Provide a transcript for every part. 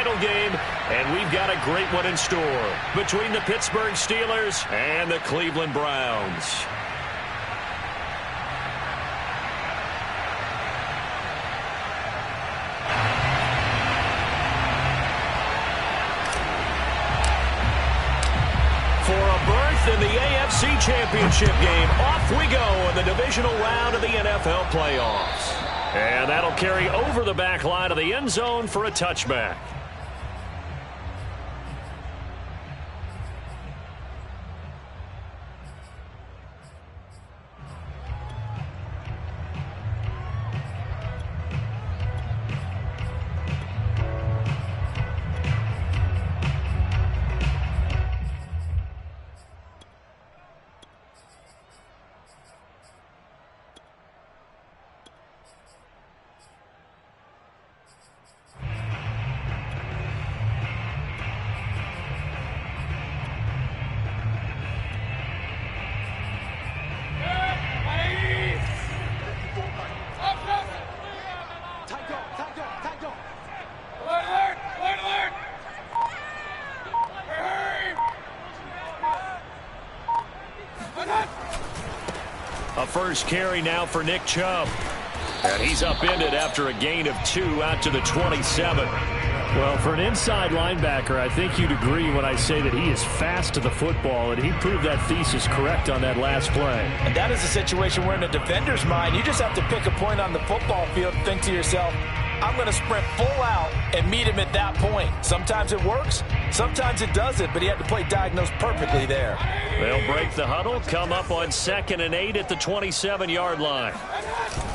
title game, and we've got a great one in store between the Pittsburgh Steelers and the Cleveland Browns. For a berth in the AFC Championship game, off we go in the divisional round of the NFL playoffs. And that'll carry over the back line of the end zone for a touchback. A first carry now for Nick Chubb. And he's upended after a gain of 2 out to the 27. Well, for an inside linebacker, I think you'd agree when I say that he is fast to the football, and he proved that thesis correct on that last play. And that is a situation where in a defender's mind, you just have to pick a point on the football field and think to yourself, I'm going to sprint full out and meet him at that point. Sometimes it works, sometimes it doesn't, but he had to play diagnose perfectly there. They'll break the huddle, come up on 2nd and 8 at the 27-yard line.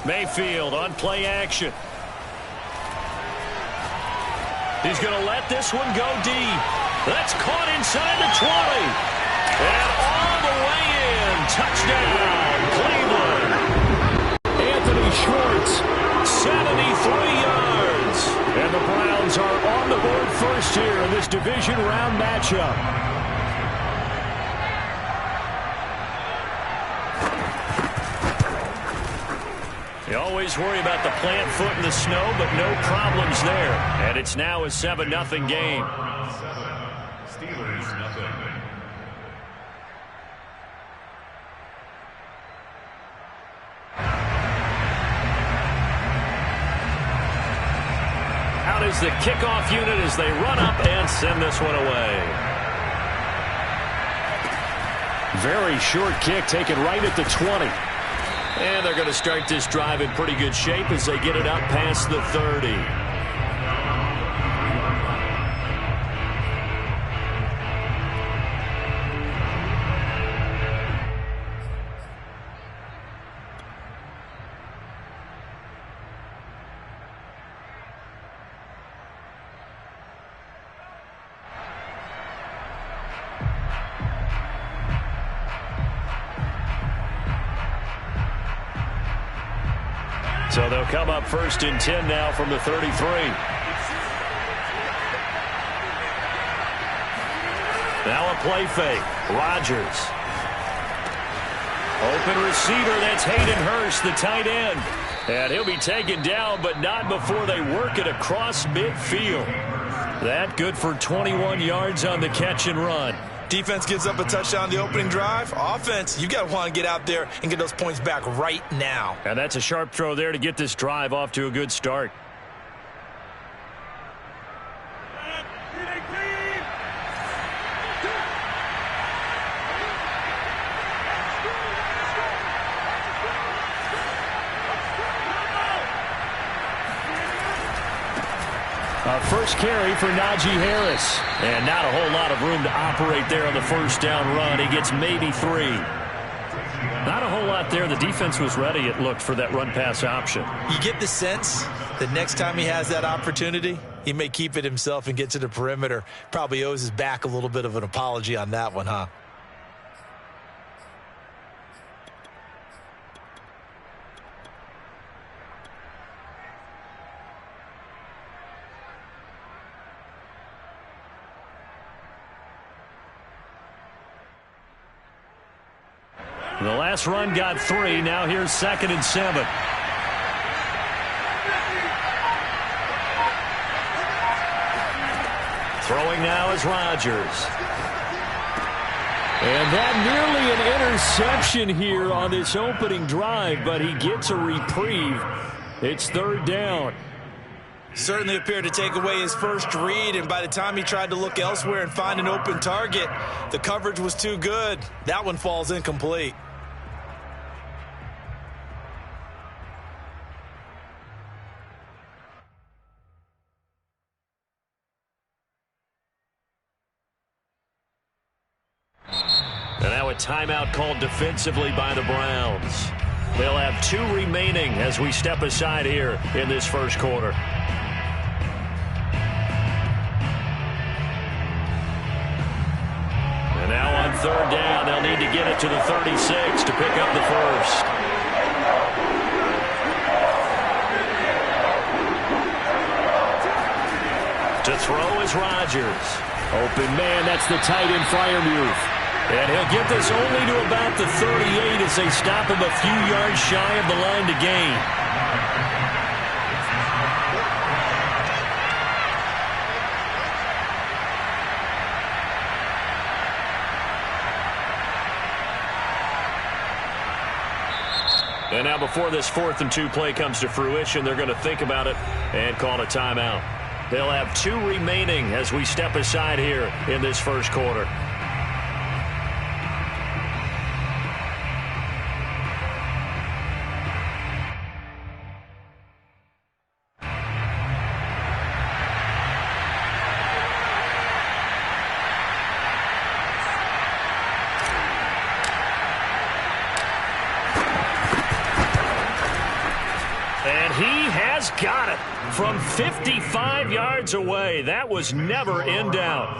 Mayfield on play action. He's going to let this one go deep. That's caught inside the 20. And all the way in. Touchdown, Cleveland. Anthony Schwartz, 73 yards. And the Browns are on the board first here in this division round matchup. You always worry about the plant foot in the snow, but no problems there. And it's now a 7-0 game. Steelers nothing. Out is the kickoff unit as they run up and send this one away. Very short kick taken right at the 20. And they're going to start this drive in pretty good shape as they get it up past the 30. So they'll come up 1st and 10 now from the 33. Now a play fake. Rodgers. Open receiver, that's Hayden Hurst, the tight end. And he'll be taken down, but not before they work it across midfield. That good for 21 yards on the catch and run. Defense gives up a touchdown the opening drive. Offense, you got to want to get out there and get those points back right now. And that's a sharp throw there to get this drive off to a good start. First carry for Najee Harris. And not a whole lot of room to operate there on the first down run. He gets maybe 3. Not a whole lot there. The defense was ready, it looked, for that run-pass option. You get the sense that next time he has that opportunity, he may keep it himself and get to the perimeter. Probably owes his back a little bit of an apology on that one, huh? The last run got 3. Now here's 2nd and 7. Throwing now is Rodgers. And that nearly an interception here on this opening drive, but he gets a reprieve. It's third down. Certainly appeared to take away his first read, and by the time he tried to look elsewhere and find an open target, the coverage was too good. That one falls incomplete. And now a timeout called defensively by the Browns. They'll have 2 remaining as we step aside here in this first quarter. And now on third down, they'll need to get it to the 36 to pick up the first. To throw is Rodgers. Open man, that's the tight end Freiermuth. And he'll get this only to about the 38 as they stop him a few yards shy of the line to gain. And now before this 4th and 2 play comes to fruition, they're going to think about it and call a timeout. They'll have 2 remaining as we step aside here in this first quarter. And he has got it from 55 yards away. That was never in doubt.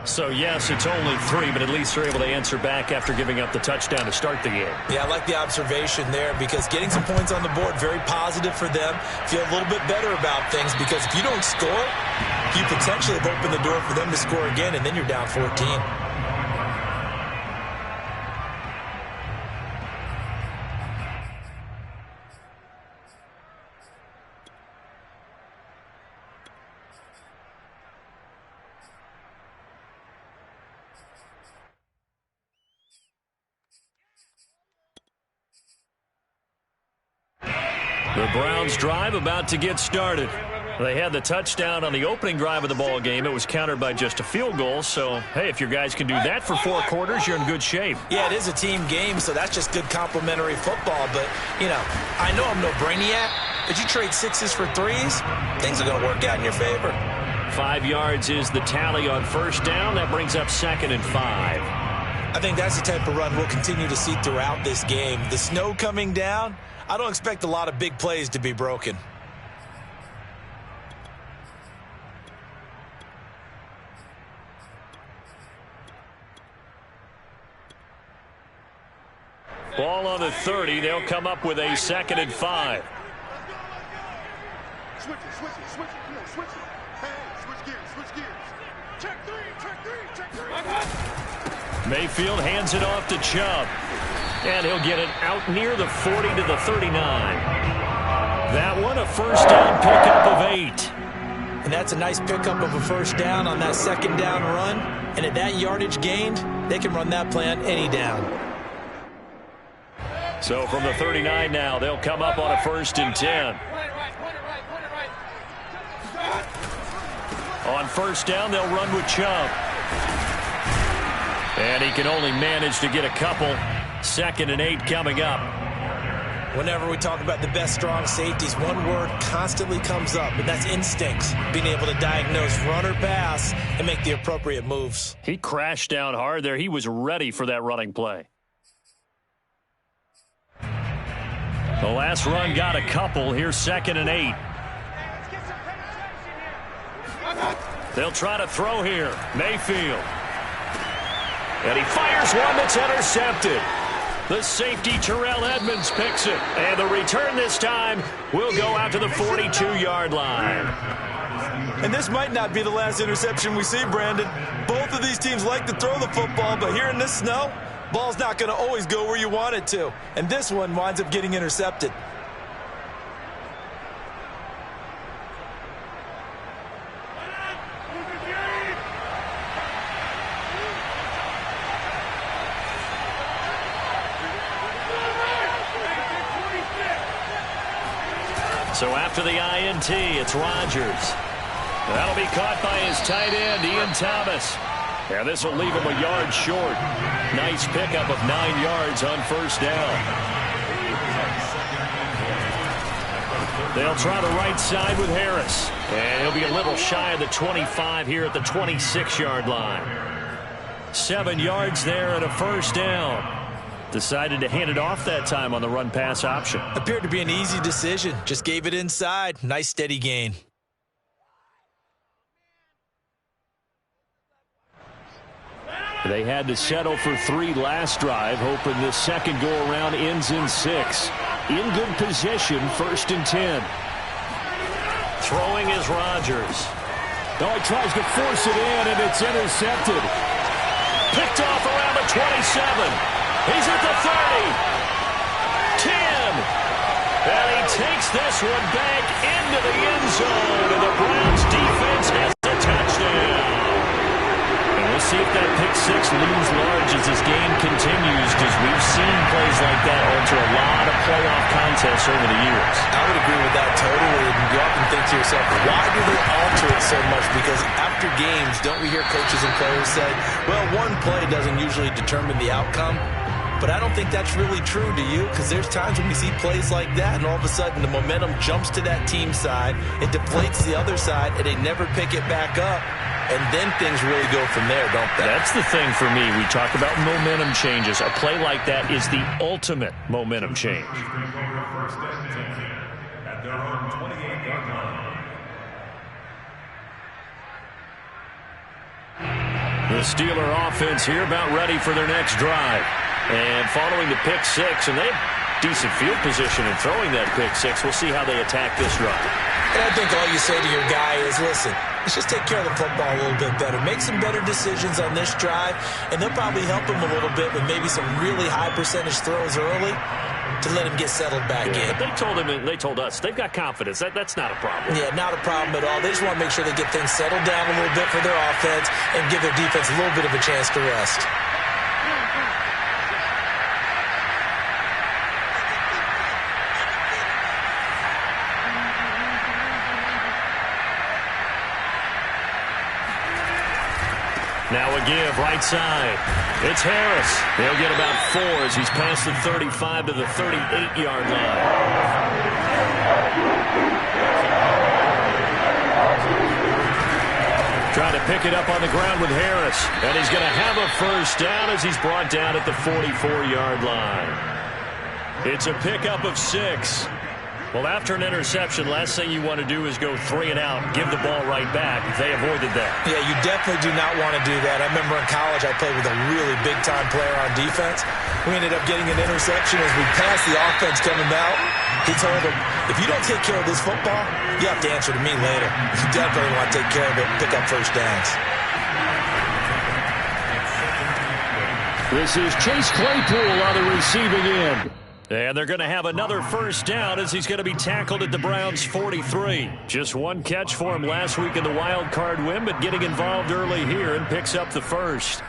So, yes, it's only 3, but at least they're able to answer back after giving up the touchdown to start the game. Yeah, I like the observation there because getting some points on the board, very positive for them. Feel a little bit better about things because if you don't score, you potentially have opened the door for them to score again, and then you're down 14. The Browns drive about to get started. They had the touchdown on the opening drive of the ball game. It was countered by just a field goal. So, hey, if your guys can do that for 4 quarters, you're in good shape. Yeah, it is a team game, so that's just good complementary football. But, you know, I know I'm no brainiac, but you trade 6s for 3s, things are going to work out in your favor. 5 yards is the tally on first down. That brings up 2nd and 5. I think that's the type of run we'll continue to see throughout this game. The snow coming down, I don't expect a lot of big plays to be broken. Ball on the 30. They'll come up with a 2nd and 5. Switch it. Come on, switch it. Hey, switch gears. Check 3. Mayfield hands it off to Chubb. And he'll get it out near the 40 to the 39. That one, a first down pickup of 8. And that's a nice pickup of a first down on that 2nd down run. And at that yardage gained, they can run that play on any down. So from the 39 now, they'll come up on a 1st and 10. On first down, they'll run with Chubb. And he can only manage to get a couple. 2nd and 8 coming up. Whenever we talk about the best strong safeties, one word constantly comes up, and that's instincts. Being able to diagnose run or pass and make the appropriate moves. He crashed down hard there. He was ready for that running play. The last run got a couple. Here's 2nd and 8. They'll try to throw here. Mayfield. And he fires one that's intercepted. The safety, Terrell Edmonds, picks it. And the return this time will go out to the 42-yard line. And this might not be the last interception we see, Brandon. Both of these teams like to throw the football, but here in this snow, ball's not going to always go where you want it to. And this one winds up getting intercepted. So after the INT, it's Rodgers. That'll be caught by his tight end, Ian Thomas. And this will leave him a yard short. Nice pickup of 9 yards on first down. They'll try the right side with Harris. And he'll be a little shy of the 25 here at the 26-yard line. 7 yards there and a first down. Decided to hand it off that time on the run-pass option. Appeared to be an easy decision. Just gave it inside. Nice steady gain. They had to settle for 3 last drive, hoping this second go-around ends in 6. In good position, 1st and 10. Throwing is Rodgers. Oh, he tries to force it in, and it's intercepted. Picked off around the 27. He's at the 30. 10. And he takes this one back into the end zone, and the Browns defense has a touchdown. And we'll see if that pick 6 looms large as this game continues, because we've seen plays like that alter a lot of playoff contests over the years. I would agree with that totally. And you often think to yourself, why do they alter it so much? Because after games, don't we hear coaches and players say, well, one play doesn't usually determine the outcome? But I don't think that's really true, do you? Because there's times when we see plays like that, and all of a sudden the momentum jumps to that team side, it deflates the other side, and they never pick it back up. And then things really go from there, don't they? That's the thing for me. We talk about momentum changes. A play like that is the ultimate momentum change. The Steeler offense here about ready for their next drive. And following the pick 6, and they have decent field position in throwing that pick 6. We'll see how they attack this drive. And I think all you say to your guy is, listen, let's just take care of the football a little bit better. Make some better decisions on this drive, and they'll probably help him a little bit with maybe some really high percentage throws early to let him get settled back in. But they told us they've got confidence. That's not a problem. Yeah, not a problem at all. They just want to make sure they get things settled down a little bit for their offense and give their defense a little bit of a chance to rest. Now a give, right side. It's Harris. He'll get about 4 as he's past the 35 to the 38-yard line. Trying to pick it up on the ground with Harris. And he's going to have a first down as he's brought down at the 44-yard line. It's a pickup of 6. Well, after an interception, last thing you want to do is go 3 and out, give the ball right back. They avoided that. Yeah, you definitely do not want to do that. I remember in college I played with a really big-time player on defense. We ended up getting an interception as we passed the offense coming out. He told him, if you don't take care of this football, you have to answer to me later. You definitely want to take care of it and pick up first downs. This is Chase Claypool on the receiving end. And they're going to have another first down as he's going to be tackled at the Browns' 43. Just one catch for him last week in the wild card win, but getting involved early here and picks up the first.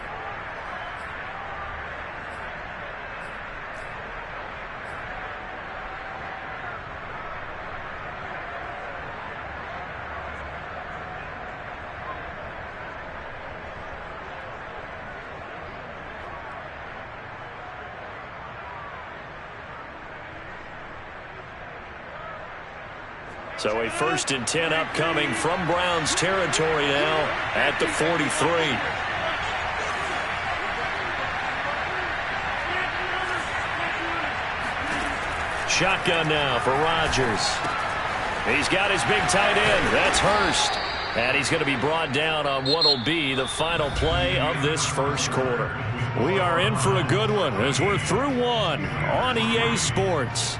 So a 1st and 10 upcoming from Browns territory now at the 43. Shotgun now for Rodgers. He's got his big tight end. That's Hurst. And he's going to be brought down on what will be the final play of this first quarter. We are in for a good one as we're through one on EA Sports.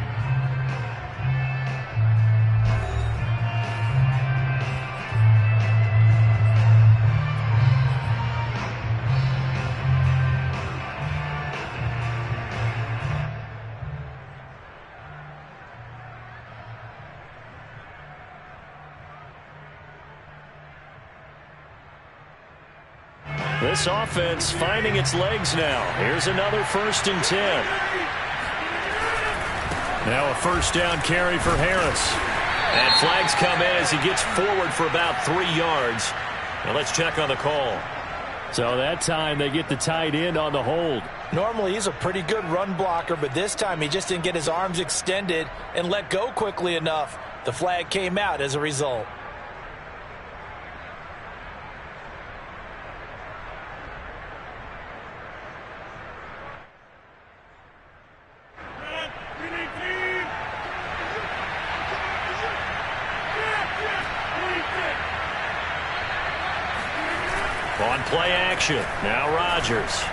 This offense finding its legs now. Here's another 1st and 10. Now a first down carry for Harris. And flags come in as he gets forward for about 3 yards. Now let's check on the call. So that time they get the tight end on the hold. Normally he's a pretty good run blocker, but this time he just didn't get his arms extended and let go quickly enough. The flag came out as a result. On play action, now Rodgers.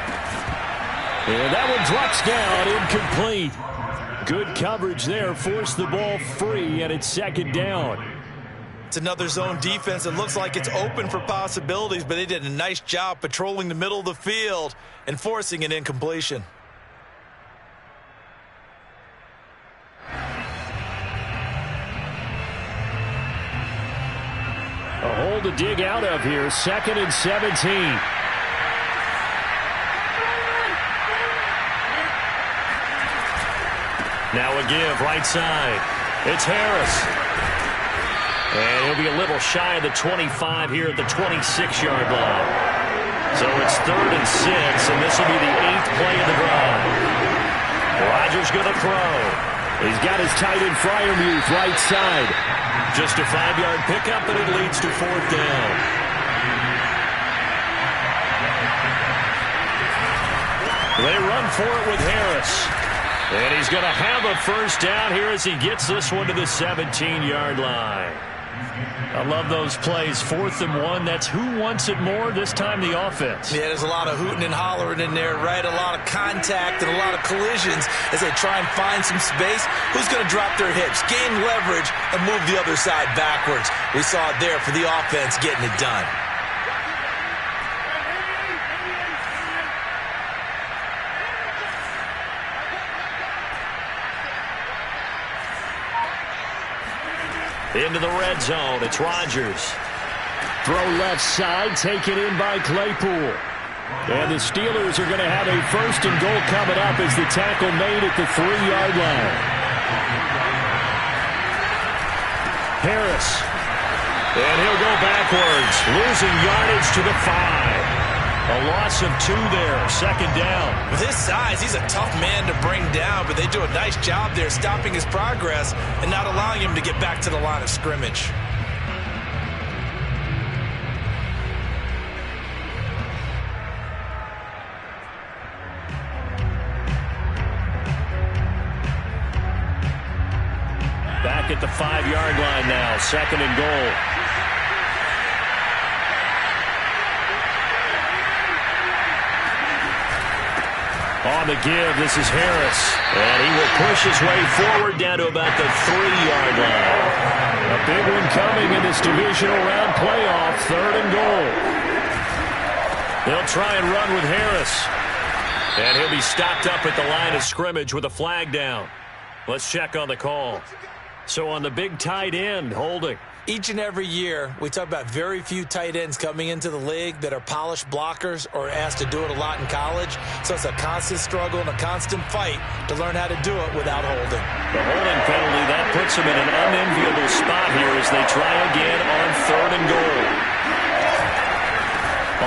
And that one drops down, incomplete. Good coverage there, forced the ball free, and it's second down. It's another zone defense that looks like it's open for possibilities, but they did a nice job patrolling the middle of the field and forcing an incompletion. A hole to dig out of here, 2nd and 17. Now a give, right side. It's Harris. And he'll be a little shy of the 25 here at the 26-yard line. So it's 3rd and 6, and this will be the 8th play of the drive. Rodgers going to throw. He's got his tight end Freiermuth right side. Just a 5-yard pickup, and it leads to 4th down. They run for it with Harris. And he's going to have a first down here as he gets this one to the 17-yard line. I love those plays. 4th and 1. That's who wants it more, this time the offense. Yeah, there's a lot of hooting and hollering in there, right? A lot of contact and a lot of collisions as they try and find some space. Who's going to drop their hips, gain leverage, and move the other side backwards? We saw it there for the offense getting it done. Into the red zone, it's Rodgers. Throw left side, taken in by Claypool. And the Steelers are going to have a 1st and goal coming up as the tackle made at the 3-yard line. Harris. And he'll go backwards, losing yardage to the 5. A loss of 2 there, 2nd down. With his size, he's a tough man to bring down, but they do a nice job there stopping his progress and not allowing him to get back to the line of scrimmage. Back at the 5-yard line now, 2nd and goal. On the give, this is Harris. And he will push his way forward down to about the 3-yard line. A big one coming in this divisional round playoff, 3rd and goal. They'll try and run with Harris. And he'll be stopped up at the line of scrimmage with a flag down. Let's check on the call. So on the big tight end, holding. Each and every year, we talk about very few tight ends coming into the league that are polished blockers or asked to do it a lot in college. So it's a constant struggle and a constant fight to learn how to do it without holding. The holding penalty, that puts them in an unenviable spot here as they try again on 3rd and goal.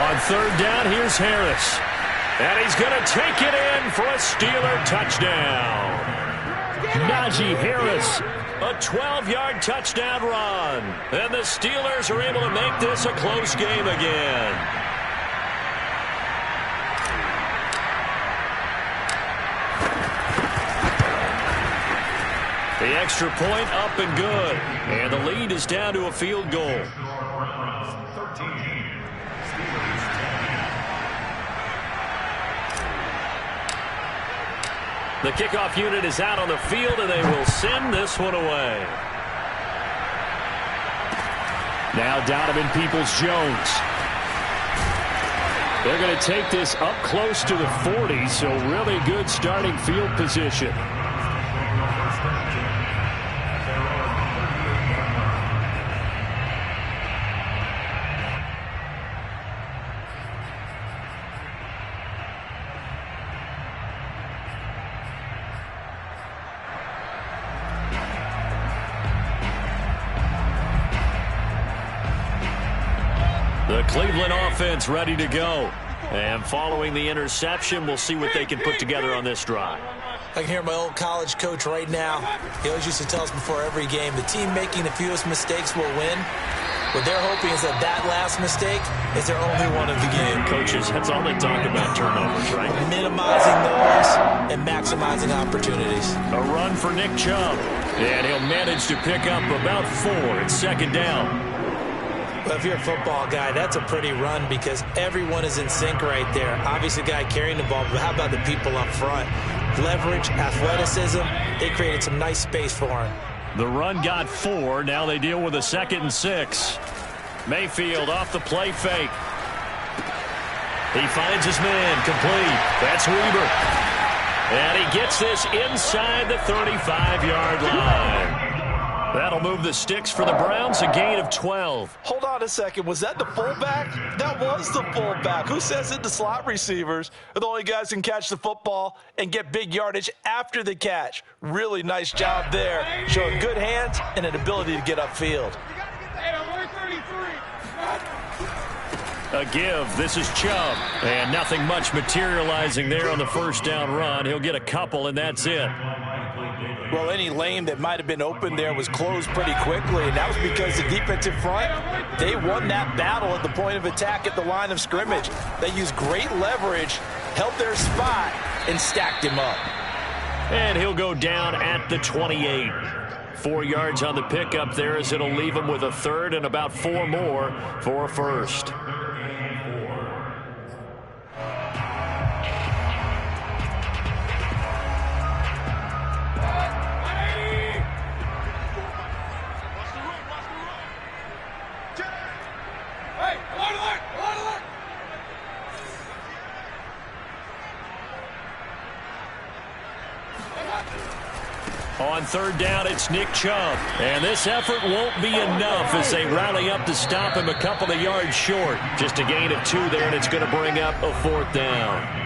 On 3rd down, here's Harris. And he's going to take it in for a Steeler touchdown. Najee Harris. A 12-yard touchdown run. And the Steelers are able to make this a close game again. The extra point up and good. And the lead is down to a field goal. The kickoff unit is out on the field, and they will send this one away. Now Donovan Peoples-Jones. They're going to take this up close to the 40, so really good starting field position. The Cleveland offense ready to go. And following the interception, we'll see what they can put together on this drive. I can hear my old college coach right now. He always used to tell us before every game, the team making the fewest mistakes will win. What they're hoping is that last mistake is their only one of the game. Coaches, that's all they talk about, turnovers, right? Minimizing those and maximizing opportunities. A run for Nick Chubb. And he'll manage to pick up about 4. It's second down. Well, if you're a football guy, that's a pretty run because everyone is in sync right there. Obviously, the guy carrying the ball, but how about the people up front? Leverage, athleticism, they created some nice space for him. The run got 4. Now they deal with a 2nd and 6. Mayfield off the play fake. He finds his man complete. That's Weber. And he gets this inside the 35-yard line. That'll move the sticks for the Browns, a gain of 12. Hold on a second. Was that the fullback? That was the fullback. Who says it? The slot receivers are the only guys who can catch the football and get big yardage after the catch. Really nice job there, showing good hands and an ability to get upfield. A give. This is Chubb. And nothing much materializing there on the first down run. He'll get a couple, and that's it. Well, any lane that might have been open there was closed pretty quickly, and that was because the defensive front, they won that battle at the point of attack at the line of scrimmage. They used great leverage, held their spot, and stacked him up. And he'll go down at the 28. 4 yards on the pickup there as it'll leave him with a 3rd and about 4 more for a first. On 3rd down, it's Nick Chubb. And this effort won't be enough as they rally up to stop him a couple of yards short. Just a gain of 2 there, and it's going to bring up a 4th down.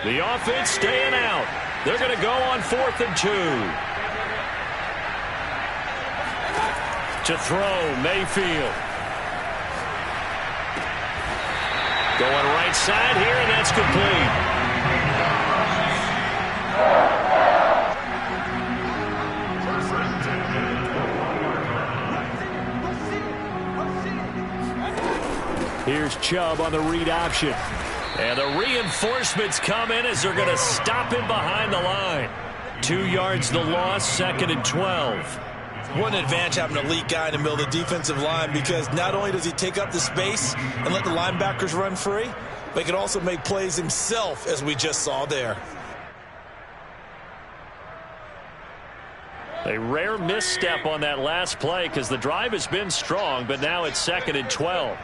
The offense staying out. They're going to go on 4th and 2. To throw, Mayfield. Going right side here, and that's complete. Here's Chubb on the read option. And the reinforcements come in as they're going to stop him behind the line. 2 yards the loss, 2nd and 12. What an advantage having an elite guy in the middle of the defensive line, because not only does he take up the space and let the linebackers run free, but he can also make plays himself, as we just saw there. A rare misstep on that last play because the drive has been strong, but now it's 2nd and 12.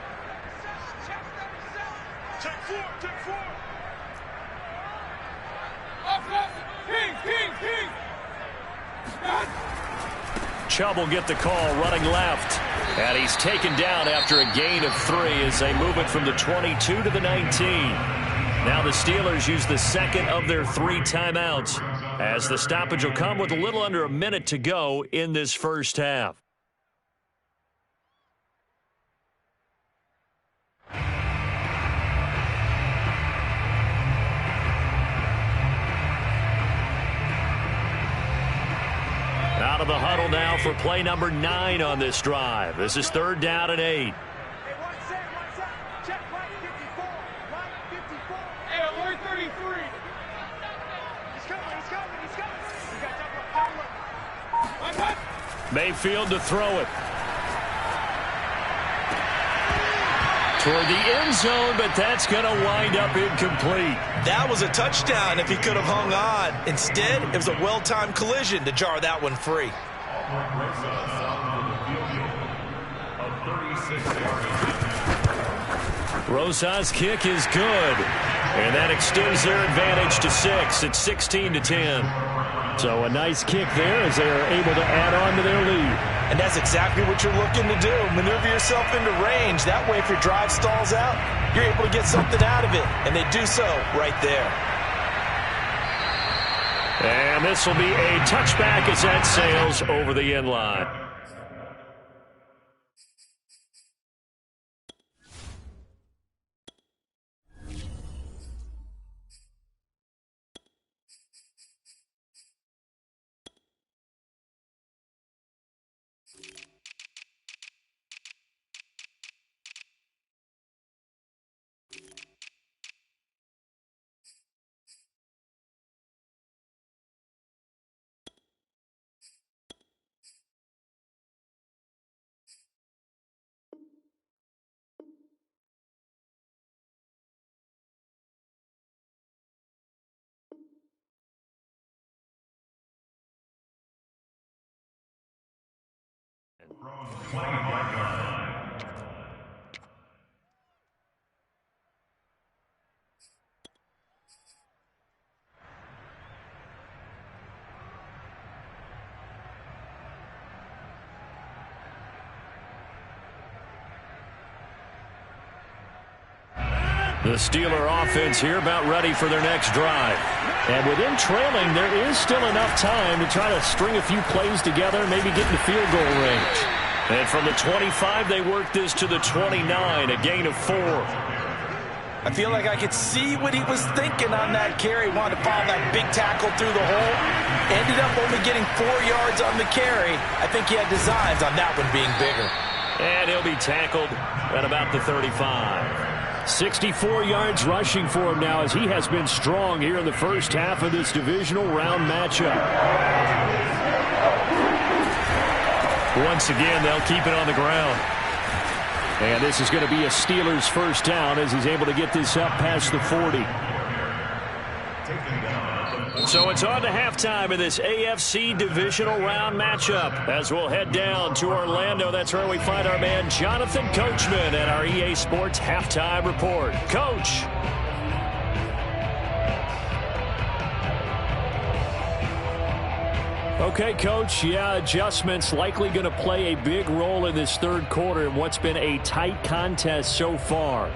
Chubb will get the call running left. And he's taken down after a gain of 3 as they move it from the 22 to the 19. Now the Steelers use the 2nd of their 3 timeouts as the stoppage will come with a little under a minute to go in this first half. Out of the huddle now for play number 9 on this drive. This is 3rd down and 8. Mayfield to throw it. Toward the end zone, but that's going to wind up incomplete. That was a touchdown if he could have hung on. Instead, it was a well-timed collision to jar that one free. Rosas' kick is good. And that extends their advantage to 6. It's 16-10. So a nice kick there as they are able to add on to their lead. And that's exactly what you're looking to do. Maneuver yourself into range. That way, if your drive stalls out, you're able to get something out of it. And they do so right there. And this will be a touchback as that sails over the end line. The Steeler offense here about ready for their next drive. And with them trailing, there is still enough time to try to string a few plays together, maybe get into field goal range. And from the 25, they work this to the 29, a gain of 4. I feel like I could see what he was thinking on that carry. Wanted to follow that big tackle through the hole. Ended up only getting 4 yards on the carry. I think he had designs on that one being bigger. And he'll be tackled at about the 35. 64 yards rushing for him now as he has been strong here in the first half of this divisional round matchup. Once again, they'll keep it on the ground. And this is going to be a Steelers first down as he's able to get this up past the 40. So it's on to halftime in this AFC divisional round matchup as we'll head down to Orlando. That's where we find our man Jonathan Coachman at our EA Sports Halftime Report. Coach. Okay, Coach, adjustments likely going to play a big role in this third quarter in what's been a tight contest so far.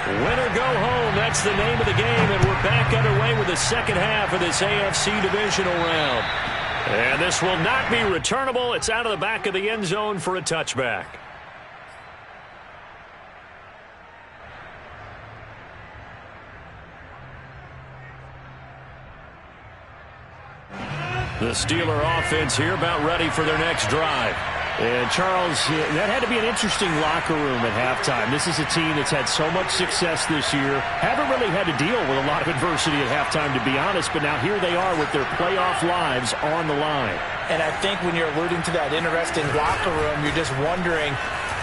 Win or go home, that's the name of the game, and we're back underway with the second half of this AFC divisional round. And this will not be returnable. It's out of the back of the end zone for a touchback. The Steeler offense here about ready for their next drive. And, Charles, that had to be an interesting locker room at halftime. This is a team that's had so much success this year. Haven't really had to deal with a lot of adversity at halftime, to be honest. But now here they are with their playoff lives on the line. And I think when you're alluding to that interesting locker room, you're just wondering,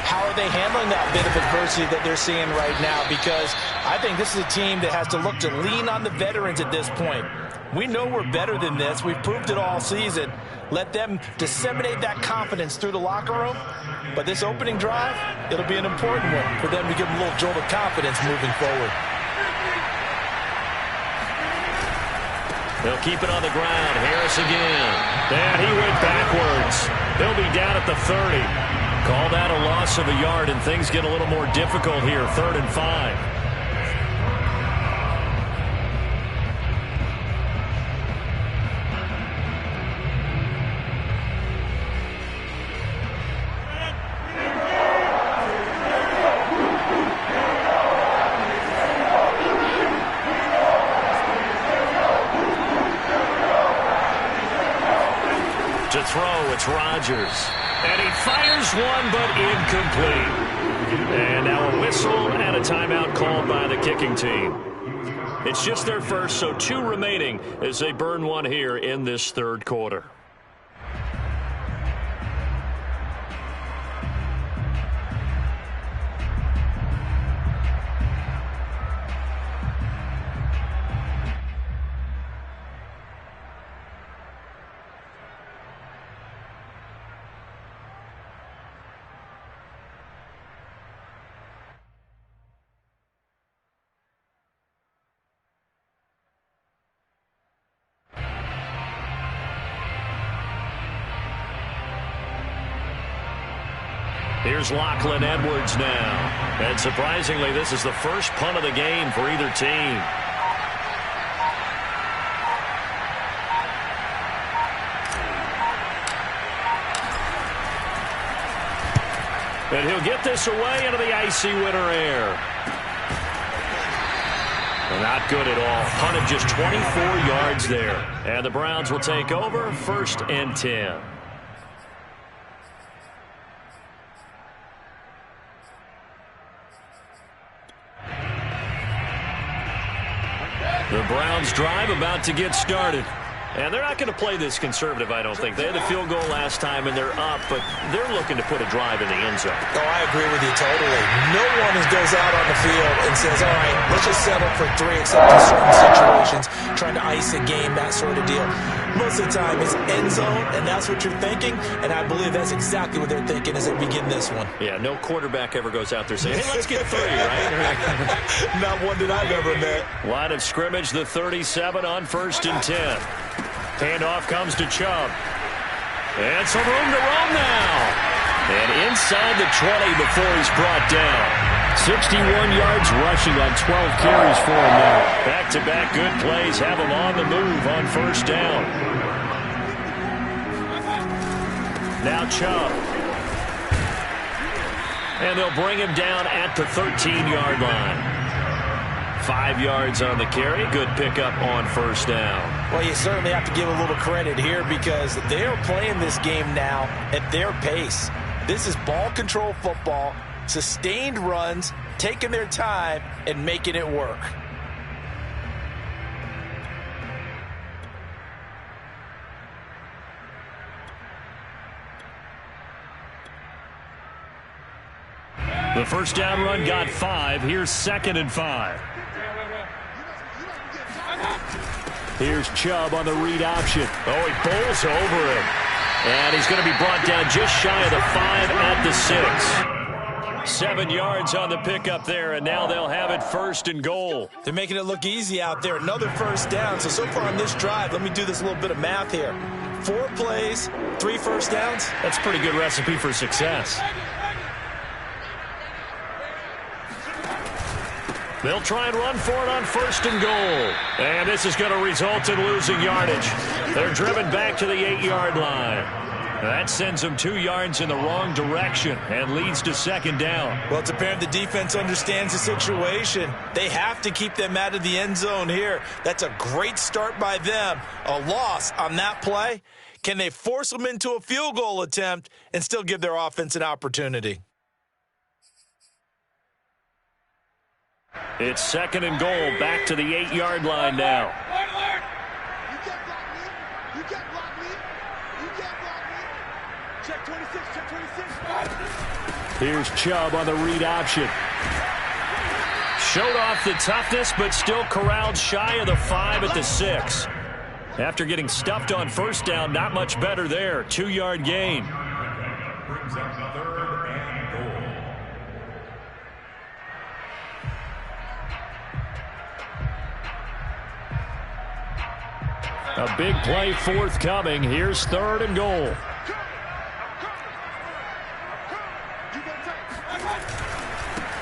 how are they handling that bit of adversity that they're seeing right now? Because I think this is a team that has to look to lean on the veterans at this point. We know we're better than this. We've proved it all season. Let them disseminate that confidence through the locker room. But this opening drive, it'll be an important one for them to give them a little jolt of confidence moving forward. They'll keep it on the ground. Harris again. And he went backwards. They'll be down at the 30. Call that a loss of a yard, and things get a little more difficult here. 3rd and 5. To throw, It's Rodgers. And he fires one, but incomplete. And now a whistle and a timeout called by the kicking team. It's just their first, so 2 remaining as they burn one here in this third quarter. Here's Lachlan Edwards now. And surprisingly, this is the first punt of the game for either team. And he'll get this away into the icy winter air. Not good at all. Punted just 24 yards there. And the Browns will take over, 1st and 10. The Browns drive about to get started. And they're not going to play this conservative, I don't think. They had a field goal last time, and they're up, but they're looking to put a drive in the end zone. Oh, I agree with you totally. No one goes out on the field and says, all right, let's just settle for 3, except in certain situations, trying to ice a game, that sort of deal. Most of the time, it's end zone, and that's what you're thinking, and I believe that's exactly what they're thinking as they begin this one. Yeah, no quarterback ever goes out there saying, hey, let's get 3, right? Not one that I've ever met. Line of scrimmage, the 37 on 1st and 10. Handoff comes to Chubb. And some room to roam now. And inside the 20 before he's brought down. 61 yards rushing on 12 carries for him now. Back-to-back good plays have him on the move on 1st down. Now Chubb. And they'll bring him down at the 13-yard line. 5 yards on the carry. Good pickup on 1st down. Well, you certainly have to give a little credit here because they are playing this game now at their pace. This is ball control football, sustained runs, taking their time, and making it work. The 1st down run got 5. Here's 2nd and 5. Here's Chubb on the read option. Oh, he bowls over him. And he's going to be brought down just shy of the 5 at the 6. 7 yards on the pickup there, and now they'll have it 1st and goal. They're making it look easy out there. Another 1st down. So far on this drive, let me do this little bit of math here. 4 plays, 3 1st downs. That's a pretty good recipe for success. They'll try and run for it on 1st and goal. And this is going to result in losing yardage. They're driven back to the 8-yard line. That sends them 2 yards in the wrong direction and leads to 2nd down. Well, it's apparent the defense understands the situation. They have to keep them out of the end zone here. That's a great start by them. A loss on that play. Can they force them into a field goal attempt and still give their offense an opportunity? It's 2nd and goal, back to the 8-yard line now. You can't block me. You can't block me. You can't block me. Check 26, check 26. Here's Chubb on the read option. Showed off the toughness, but still corralled shy of the 5 at the 6. After getting stuffed on 1st down, not much better there. 2-yard gain. Brings up 3rd and goal. A big play forthcoming. Here's 3rd and goal.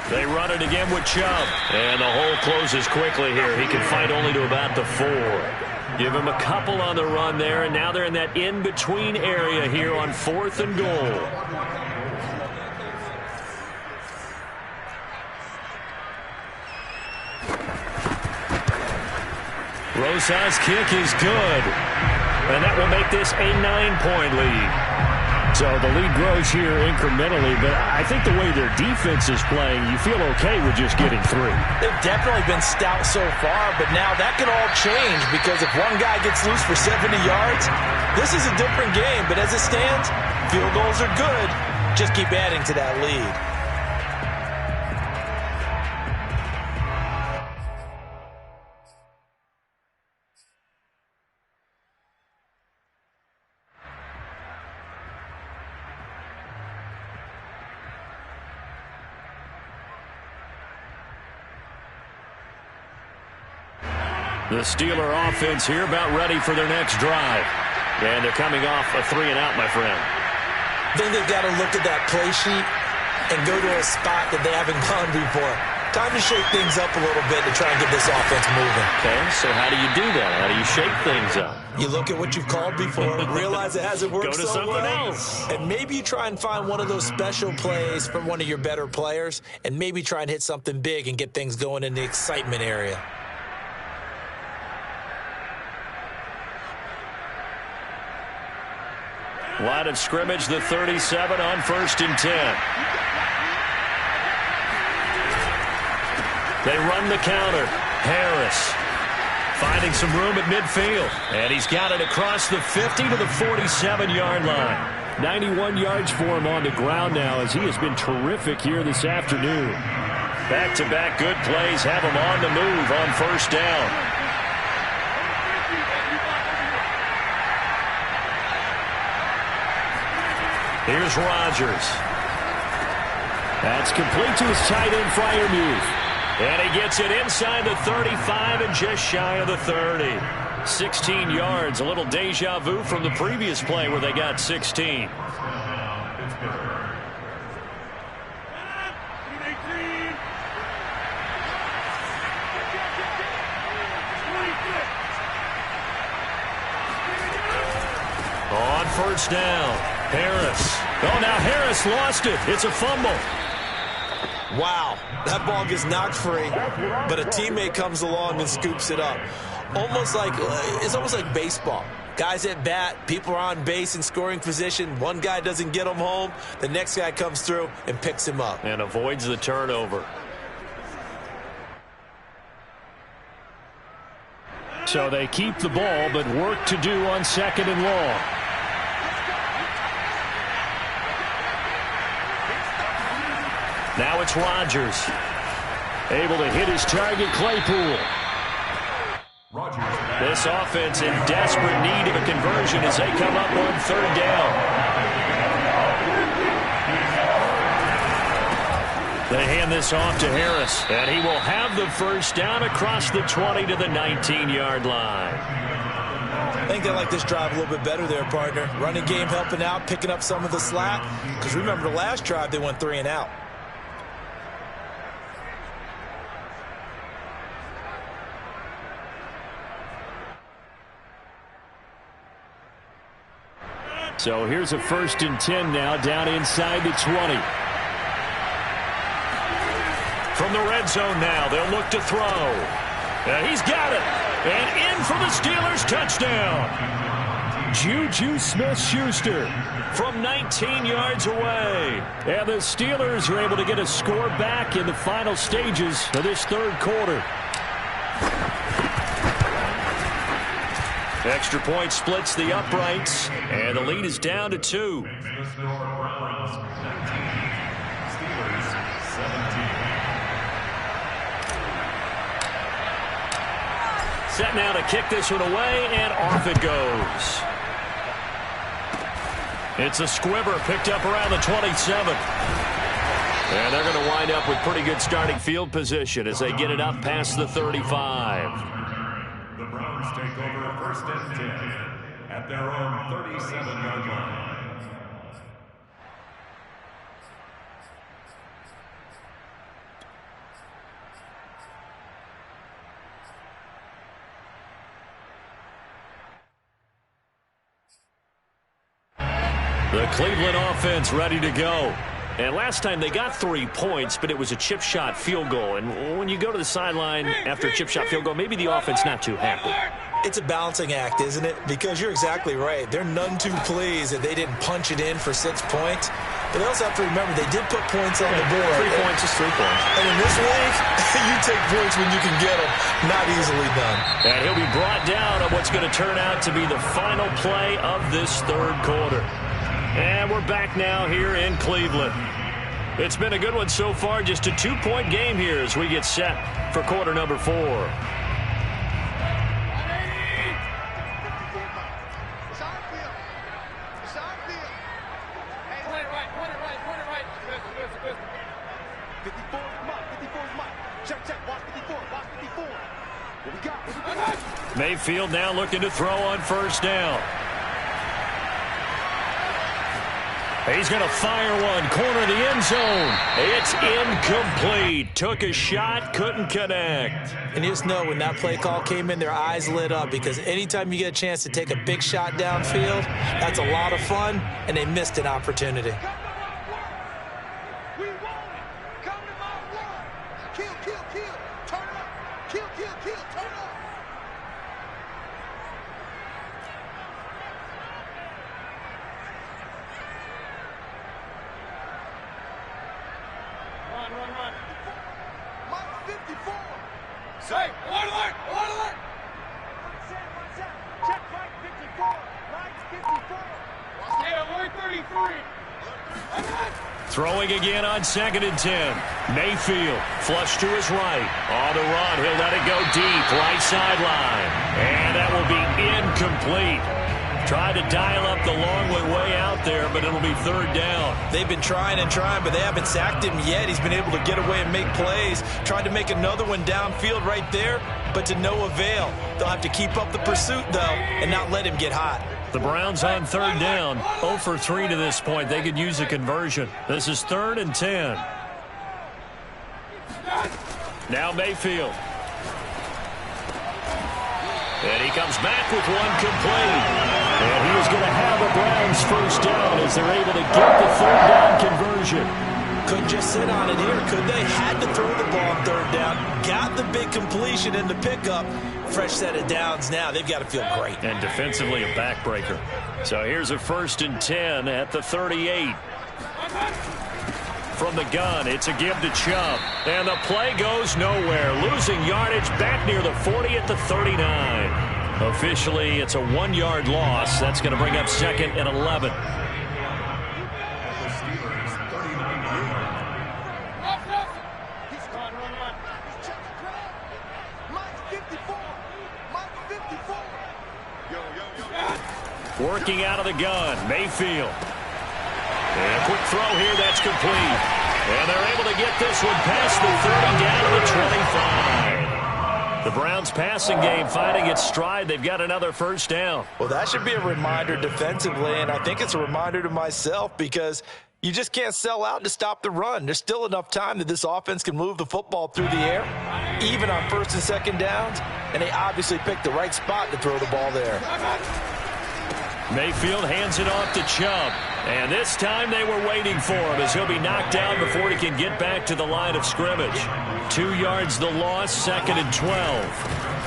They run it again with Chubb. And the hole closes quickly here. He can fight only to about the 4. Give him a couple on the run there, and now they're in that in-between area here on 4th and goal. Rosa's kick is good. And that will make this a 9-point lead. So the lead grows here incrementally, but I think the way their defense is playing, you feel okay with just getting 3. They've definitely been stout so far, but now that could all change because if one guy gets loose for 70 yards, this is a different game. But as it stands, field goals are good. Just keep adding to that lead. The Steeler offense here about ready for their next drive. And they're coming off a 3-and-out, my friend. Then they've got to look at that play sheet and go to a spot that they haven't gone before. Time to shake things up a little bit to try and get this offense moving. Okay, so how do you do that? How do you shake things up? You look at what you've called before, realize it hasn't worked Go to so something well, else. and maybe you try and find one of those special plays from one of your better players, and maybe try and hit something big and get things going in the excitement area. Line of scrimmage, the 37 on 1st and 10. They run the counter. Harris finding some room at midfield. And he's got it across the 50 to the 47-yard line. 91 yards for him on the ground now as he has been terrific here this afternoon. Back-to-back good plays have him on the move on 1st down. Here's Rodgers. That's complete to his tight end, Freiermuth. And he gets it inside the 35 and just shy of the 30. 16 yards, a little deja vu from the previous play where they got 16. On 1st down. Harris. Oh, now Harris lost it. It's a fumble. Wow, that ball gets knocked free, but a teammate comes along and scoops it up. It's almost like baseball. Guys at bat, people are on base in scoring position. One guy doesn't get him home. The next guy comes through and picks him up. And avoids the turnover. So they keep the ball, but work to do on 2nd and long. Now it's Rodgers. Able to hit his target, Claypool. This offense in desperate need of a conversion as they come up on 3rd down. They hand this off to Harris, and he will have the 1st down across the 20 to the 19-yard line. I think they like this drive a little bit better there, partner. Running game helping out, picking up some of the slack. Because remember the last drive, they went 3-and-out. So here's a 1st and 10 now down inside the 20. From the red zone now, they'll look to throw. And he's got it. And in for the Steelers touchdown. Juju Smith-Schuster from 19 yards away. And the Steelers are able to get a score back in the final stages of this 3rd quarter. Extra point splits the uprights, and the lead is down to 2. Set now to kick this one away, and off it goes. It's a squibber picked up around the 27. And they're going to wind up with pretty good starting field position as they get it up past the 35. The Browns take over 1st and 10 at their own 37-yard line. The Cleveland offense ready to go. And last time they got 3 points, but it was a chip shot field goal. And when you go to the sideline after a chip shot field goal, maybe the offense not too happy. It's a balancing act, isn't it? Because you're exactly right. They're none too pleased that they didn't punch it in for 6 points. But they also have to remember they did put points on the board. 3 points is 3 points. And in this league, you take points when you can get them. Not easily done. And he'll be brought down on what's going to turn out to be the final play of this third quarter. And we're back now here in Cleveland. It's been a good one so far. Just a 2-point game here as we get set for quarter number 4. Mayfield now looking to throw on first down. He's going to fire one, corner of the end zone. It's incomplete. Took a shot, couldn't connect. And you just know when that play call came in, their eyes lit up because anytime you get a chance to take a big shot downfield, that's a lot of fun, and they missed an opportunity. Throwing again on 2nd and 10. Mayfield, flush to his right. On the run, he'll let it go deep, right sideline. And that will be incomplete. Tried to dial up the long way out there, but it'll be third down. They've been trying and trying, but they haven't sacked him yet. He's been able to get away and make plays. Tried to make another one downfield right there, but to no avail. They'll have to keep up the pursuit, though, and not let him get hot. The Browns on third down, 0 for 3 to this point. They could use a conversion. This is 3rd and 10. Now Mayfield. And he comes back with one complete. And he is going to have the Browns first down as they're able to get the third down conversion. Couldn't just sit on it here, could they? Had to throw the ball on third down. Got the big completion in the pickup. Fresh set of downs now. They've got to feel great. And defensively a backbreaker. So here's a 1st and 10 at the 38. From the gun, it's a give to Chubb. And the play goes nowhere. Losing yardage back near the 40 at the 39. Officially, it's a 1-yard loss. That's going to bring up 2nd and 11. Working out of the gun, Mayfield. And a quick throw here, that's complete. And they're able to get this one past the 30 down to the 25. The Browns passing game finding its stride. They've got another first down. Well, that should be a reminder defensively, and I think it's a reminder to myself because you just can't sell out to stop the run. There's still enough time that this offense can move the football through the air, even on 1st and 2nd downs, and they obviously picked the right spot to throw the ball there. Mayfield hands it off to Chubb. And this time they were waiting for him as he'll be knocked down before he can get back to the line of scrimmage. 2 yards the loss, 2nd and 12.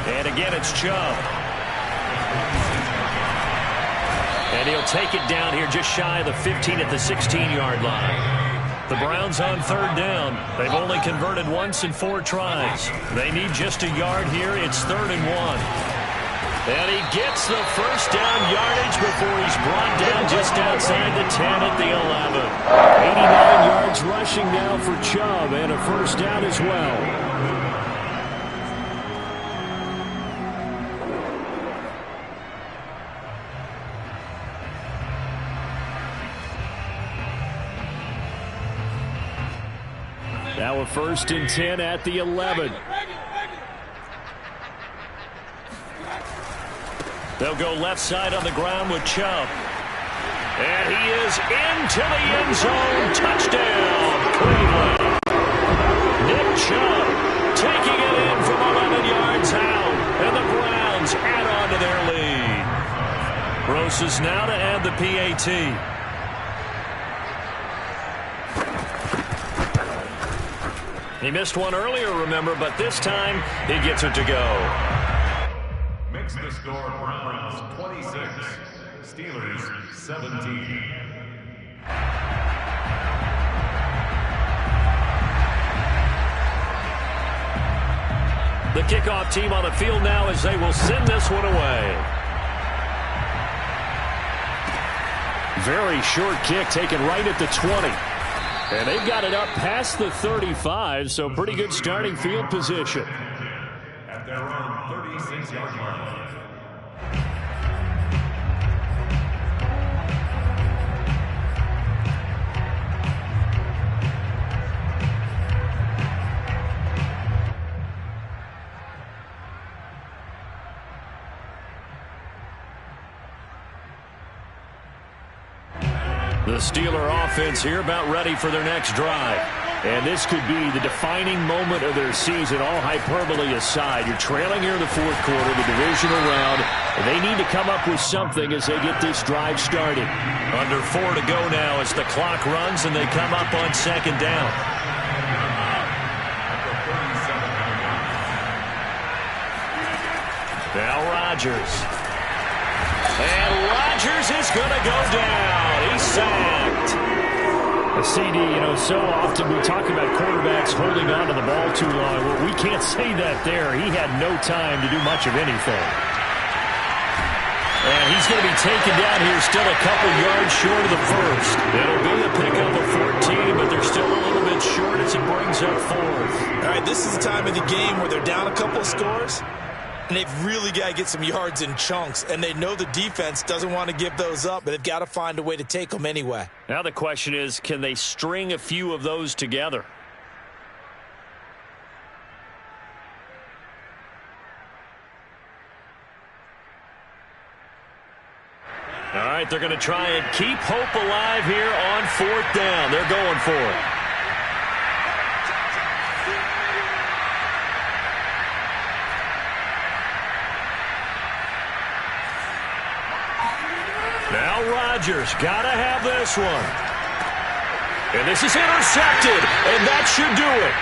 And again, it's Chubb. And he'll take it down here just shy of the 15 at the 16-yard line. The Browns on third down. They've only converted once in 4 tries. They need just a yard here. It's 3rd and 1. And he gets the first down yardage before he's brought down just outside the 10 at the 11. 89 yards rushing now for Chubb and a first down as well. Now a 1st and 10 at the 11. They'll go left side on the ground with Chubb. And he is into the end zone. Touchdown, Cleveland. Nick Chubb taking it in from 11 yards out. And the Browns add on to their lead. Gross is now to add the PAT. He missed one earlier, remember, but this time he gets it to go. Makes the Score Browns 26, Steelers 17. The kickoff team on the field now as they will send this one away. Very short kick taken right at the 20. And they've got it up past the 35, so pretty good starting field position. At their own 36-yard line. The Steeler offense here about ready for their next drive. And this could be the defining moment of their season, all hyperbole aside. You're trailing here in the fourth quarter, the divisional round, and they need to come up with something as they get this drive started. Under 4 to go now as the clock runs and they come up on second down. Now Rodgers. And Rodgers is going to go down. He's sacked. A CD, so often we talk about quarterbacks holding on to the ball too long. Well, we can't say that there. He had no time to do much of anything. And he's going to be taken down here still a couple yards short of the first. It'll be a pickup of 14, but they're still a little bit short as it brings up fourth. All right, this is the time of the game where they're down a couple of scores. And they've really got to get some yards in chunks. And they know the defense doesn't want to give those up, but they've got to find a way to take them anyway. Now the question is, can they string a few of those together? All right, they're going to try and keep hope alive here on fourth down. They're going for it. Now Rodgers got to have this one. And this is intercepted, and that should do it.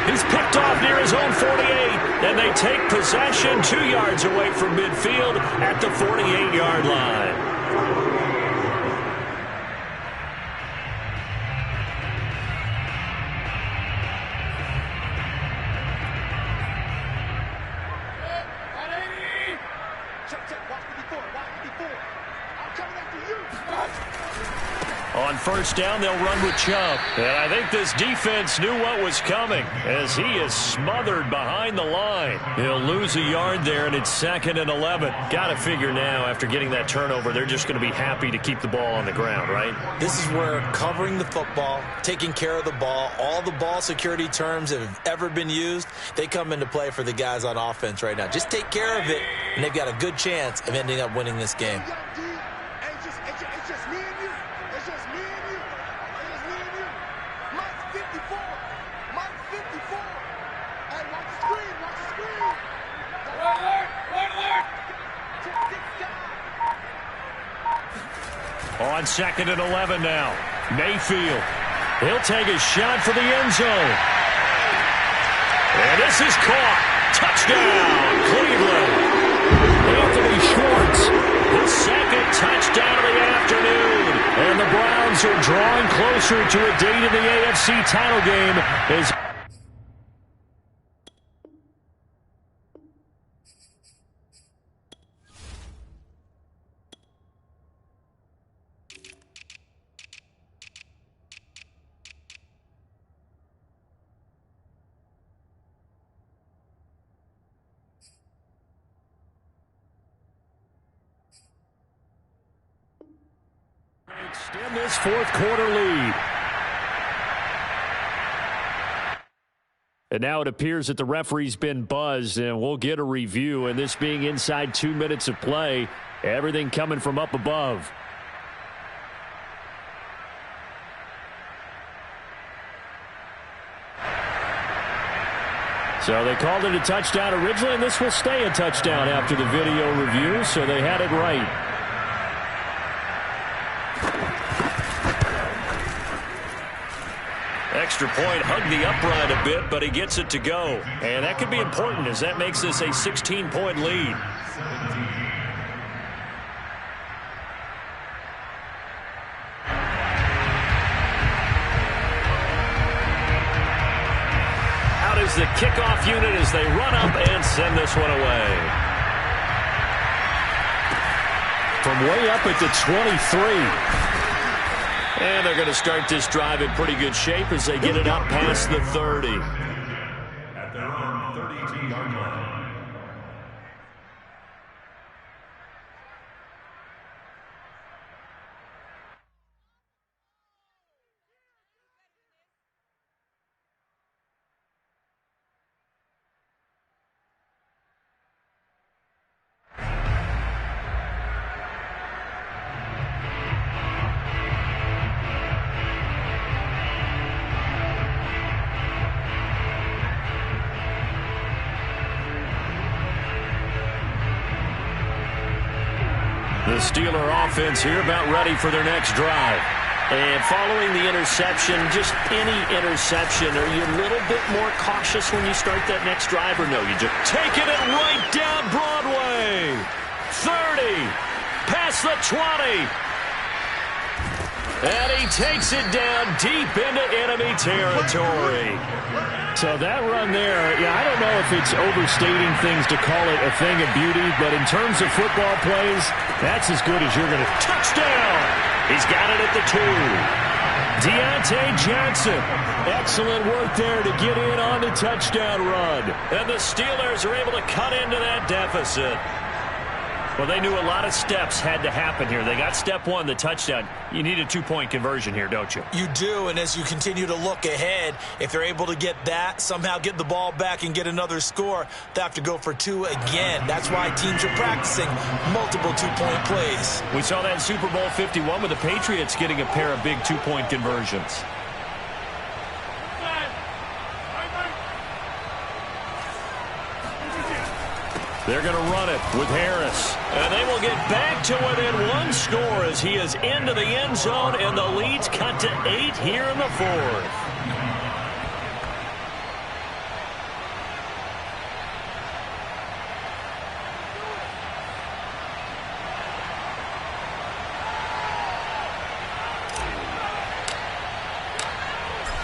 He's picked off near his own 48, and they take possession 2 yards away from midfield at the 48-yard line. On first down, they'll run with Chubb. And I think this defense knew what was coming as he is smothered behind the line. He'll lose a yard there, and it's 2nd and 11. Got to figure now, after getting that turnover, they're just going to be happy to keep the ball on the ground, right? This is where covering the football, taking care of the ball, all the ball security terms that have ever been used, they come into play for the guys on offense right now. Just take care of it, and they've got a good chance of ending up winning this game. On 2nd and 11 now. Mayfield. He'll take a shot for the end zone. And this is caught. Touchdown, Cleveland. Anthony Schwartz, his 2nd touchdown of the afternoon. And the Browns are drawing closer to a date in the AFC title game as extend this fourth quarter lead. And now it appears that the referee's been buzzed, and we'll get a review. And this being inside 2 minutes of play, everything coming from up above. So they called it a touchdown originally, and this will stay a touchdown after the video review, so they had it right. Extra point, hugged the upright a bit, but he gets it to go. And that could be important as that makes this a 16-point lead. is the kickoff unit as they run up and send this one away. From way up at the 23. And they're going to start this drive in pretty good shape as they get it up past the 30. At their own 32-yard line. The Steeler offense here about ready for their next drive. And following the interception, just any interception, are you a little bit more cautious when you start that next drive, or no? You just taking it right down Broadway. 30, past the 20. And he takes it down deep into enemy territory. So that run there, yeah, I don't know if it's overstating things to call it a thing of beauty, but in terms of football plays, that's as good as you're going to. Touchdown! He's got it at the 2. Deontay Johnson. Excellent work there to get in on the touchdown run. And the Steelers are able to cut into that deficit. Well, they knew a lot of steps had to happen here. They got step 1, the touchdown. You need a 2-point conversion here, don't you? You do, and as you continue to look ahead, if they're able to get that, somehow get the ball back and get another score, they have to go for 2 again. That's why teams are practicing multiple 2-point plays. We saw that in Super Bowl 51 with the Patriots getting a pair of big 2-point conversions. They're going to run it with Harris. And they will get back to within 1 score as he is into the end zone, and the lead's cut to 8 here in the 4th.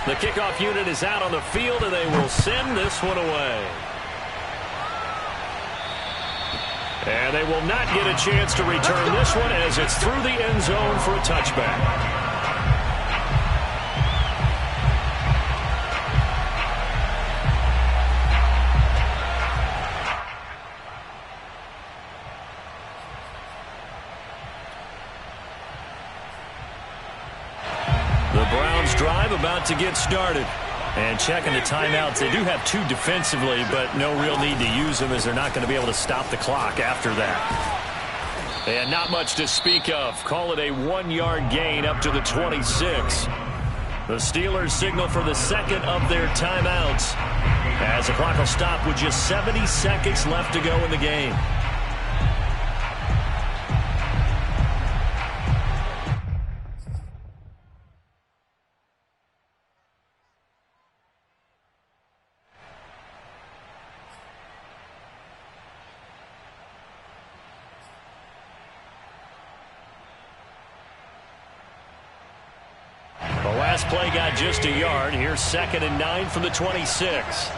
The kickoff unit is out on the field, and they will send this one away. And they will not get a chance to return this one as it's through the end zone for a touchback. The Browns drive about to get started. And checking the timeouts, they do have 2 defensively, but no real need to use them as they're not going to be able to stop the clock after that. And not much to speak of. Call it a 1-yard gain up to the 26. The Steelers signal for the second of their timeouts as the clock will stop with just 70 seconds left to go in the game. The last play got just a yard. Here's 2nd and 9 from the 26.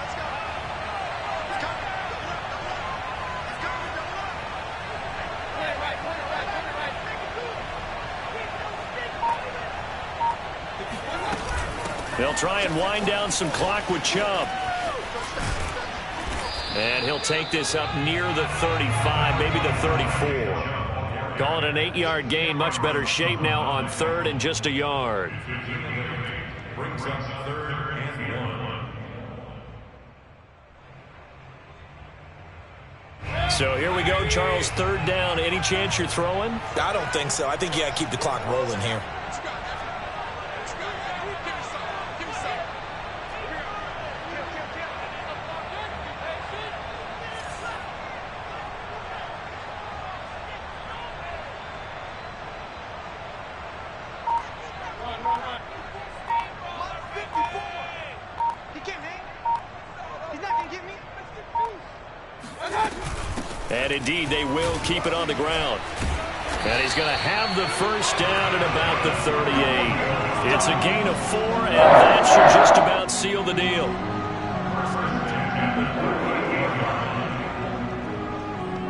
They'll try and wind down some clock with Chubb. And he'll take this up near the 35, maybe the 34. Call it an 8-yard gain. Much better shape now on 3rd and just a yard. Brings up 3rd and 1. So here we go, Charles, 3rd down. Any chance you're throwing? I don't think so. I think you got to keep the clock rolling here. And indeed, they will keep it on the ground. And he's going to have the first down at about the 38. It's a gain of 4, and that should just about seal the deal.